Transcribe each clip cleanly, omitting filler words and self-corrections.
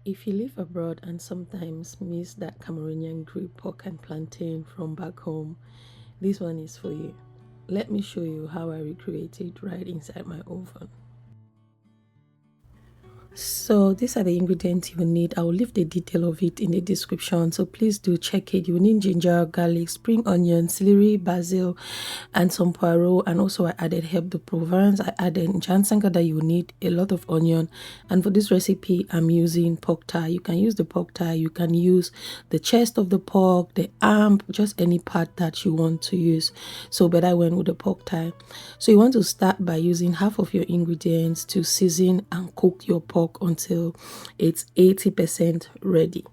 If you live abroad and sometimes miss that Cameroonian grilled pork and plantain from back home, this one is for you. Let me show you how I recreate it right inside my oven. So these are the ingredients you will need. I will leave the detail of it in the description, so please do check it. You will need ginger, garlic, spring onion, celery, basil, and some poirot. And also I added herb de Provence. I added ginseng that you will need a lot of onion. And for this recipe I'm using pork thigh. You can use the pork thigh, you can use the chest of the pork, the arm, just any part that you want to use. So but I went with the pork thigh. So you want to start by using half of your ingredients to season and cook your pork until it's 80% ready.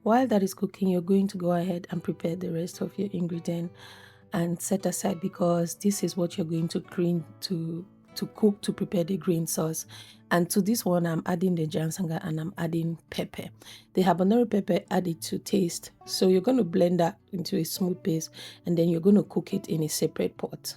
While that is cooking, you're going to go ahead and prepare the rest of your ingredient and set aside, because this is what you're going to cook to prepare the green sauce. And to this one I'm adding the ginseng and I'm adding pepper. The habanero pepper added to taste. So you're going to blend that into a smooth paste and then you're going to cook it in a separate pot.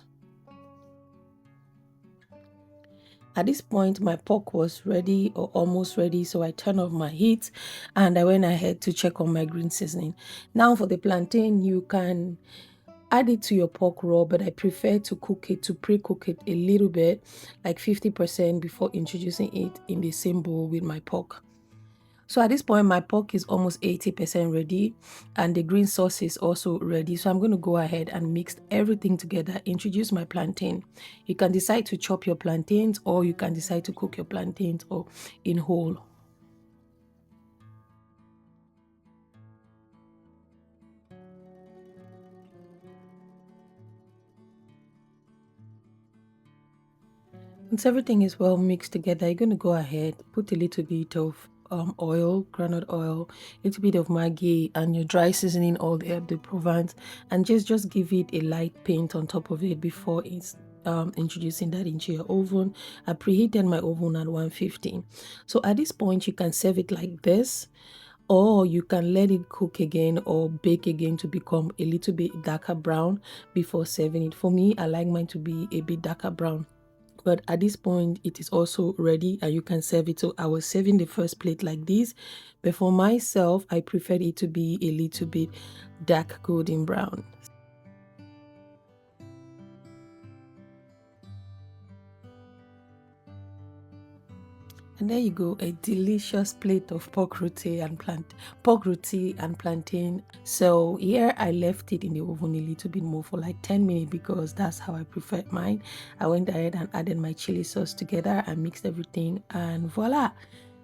At this point, my pork was ready or almost ready, so I turned off my heat and I went ahead to check on my green seasoning. Now for the plantain, you can add it to your pork raw, but I prefer to pre-cook it a little bit, like 50% before introducing it in the same bowl with my pork. So at this point, my pork is almost 80% ready and the green sauce is also ready. So I'm going to go ahead and mix everything together, introduce my plantain. You can decide to chop your plantains or you can decide to cook your plantains or in whole. Once everything is well mixed together, you're going to go ahead, put a little bit of oil, groundnut oil, a little bit of Maggi, and your dry seasoning, all the herb de Provence, and just give it a light paint on top of it before it's introducing that into your oven. I preheated my oven at 150. So at this point, you can serve it like this, or you can let it cook again or bake again to become a little bit darker brown before serving it. For me, I like mine to be a bit darker brown, but at this point it is also ready and you can serve it. So I was serving the first plate like this, but for myself I preferred it to be a little bit dark golden brown. And there you go, a delicious plate of pork roti and plantain. So here I left it in the oven a little bit more for like 10 minutes because that's how I preferred mine. I went ahead and added my chili sauce together and mixed everything, and voila,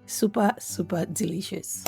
super delicious.